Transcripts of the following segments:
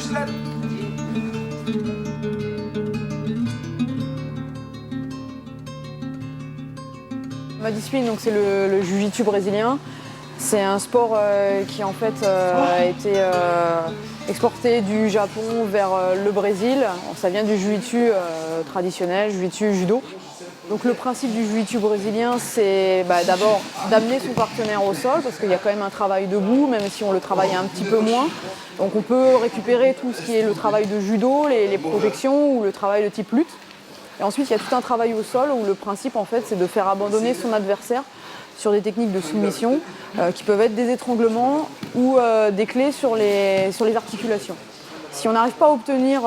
Gisèle. Ma discipline, donc, c'est le jiu-jitsu brésilien. C'est un sport qui en fait a été exporté du Japon vers le Brésil. Ça vient du jiu-jitsu traditionnel, jiu-jitsu judo. Donc le principe du jiu-jitsu brésilien, c'est d'abord d'amener son partenaire au sol, parce qu'il y a quand même un travail debout, même si on le travaille un petit peu moins. Donc on peut récupérer tout ce qui est le travail de judo, les projections ou le travail de type lutte. Et ensuite, il y a tout un travail au sol où le principe, en fait, c'est de faire abandonner son adversaire sur des techniques de soumission qui peuvent être des étranglements ou des clés sur les articulations. Si on n'arrive pas à obtenir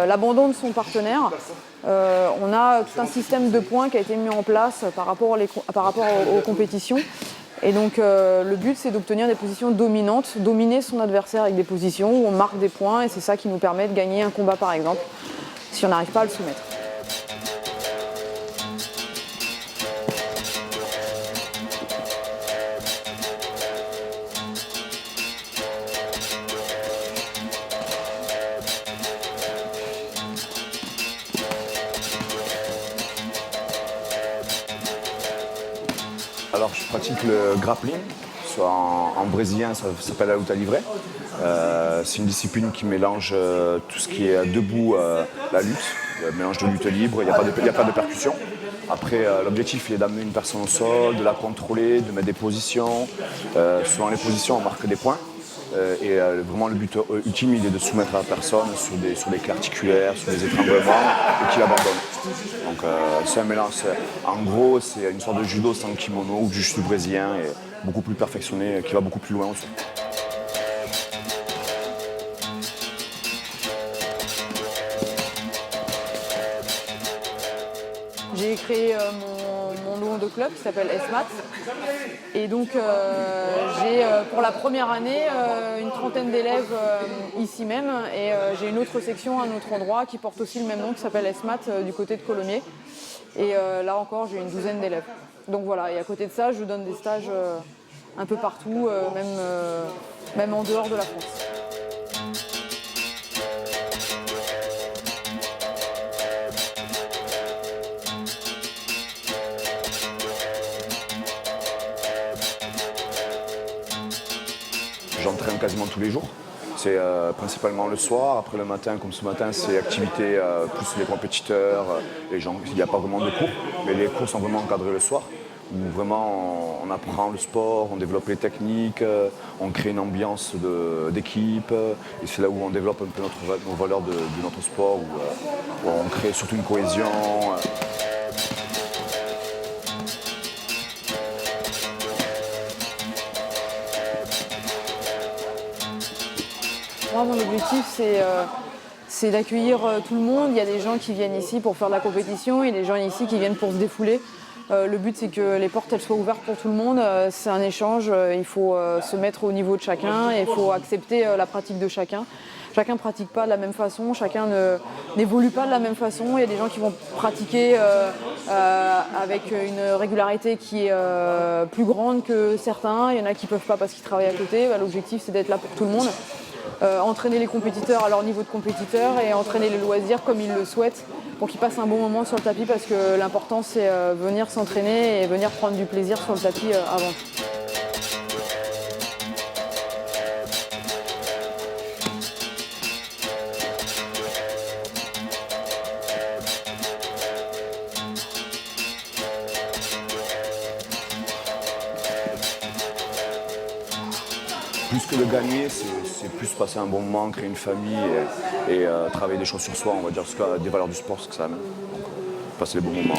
l'abandon de son partenaire, on a tout un système de points qui a été mis en place par rapport aux compétitions. Et donc le but, c'est d'obtenir des positions dominantes, dominer son adversaire avec des positions où on marque des points, et c'est ça qui nous permet de gagner un combat par exemple, si on n'arrive pas à le soumettre. Alors je pratique le grappling, soit en brésilien ça s'appelle la luta livre. C'est une discipline qui mélange tout ce qui est debout, la lutte, le mélange de lutte libre, il n'y a pas de percussion. Après l'objectif il est d'amener une personne au sol, de la contrôler, de mettre des positions. Selon les positions on marque des points. Et vraiment le but ultime il est de soumettre la personne sur des clés articulaires, sur des étranglements et qu'il abandonne. Donc c'est un mélange, en gros c'est une sorte de judo sans kimono ou du jiu-jitsu brésilien et beaucoup plus perfectionné, qui va beaucoup plus loin aussi. J'ai créé mon nom de club qui s'appelle SMAT. Et donc j'ai pour la première année une trentaine d'élèves ici même, et j'ai une autre section à un autre endroit qui porte aussi le même nom qui s'appelle SMAT du côté de Colomiers. Et là encore j'ai une douzaine d'élèves. Donc voilà, et à côté de ça je donne des stages un peu partout, même en dehors de la France. J'entraîne quasiment tous les jours. C'est principalement le soir. Après le matin, comme ce matin, c'est activité plus les compétiteurs, les gens. Il n'y a pas vraiment de cours, mais les cours sont vraiment encadrés le soir, où vraiment on apprend le sport, on développe les techniques, on crée une ambiance d'équipe. Et c'est là où on développe un peu nos valeurs de notre sport, où on crée surtout une cohésion. Moi, mon objectif, c'est d'accueillir tout le monde. Il y a des gens qui viennent ici pour faire de la compétition et des gens ici qui viennent pour se défouler. Le but, c'est que les portes elles soient ouvertes pour tout le monde. C'est un échange, il faut se mettre au niveau de chacun et il faut accepter la pratique de chacun. Chacun ne pratique pas de la même façon, chacun n'évolue pas de la même façon. Il y a des gens qui vont pratiquer avec une régularité qui est plus grande que certains. Il y en a qui ne peuvent pas parce qu'ils travaillent à côté. L'objectif, c'est d'être là pour tout le monde. Entraîner les compétiteurs à leur niveau de compétiteur et entraîner les loisirs comme ils le souhaitent pour qu'ils passent un bon moment sur le tapis, parce que l'important c'est venir s'entraîner et venir prendre du plaisir sur le tapis avant tout. Plus que de gagner, c'est plus passer un bon moment, créer une famille et travailler des choses sur soi, on va dire, des valeurs du sport, ce que ça amène. Donc, passer des bons moments.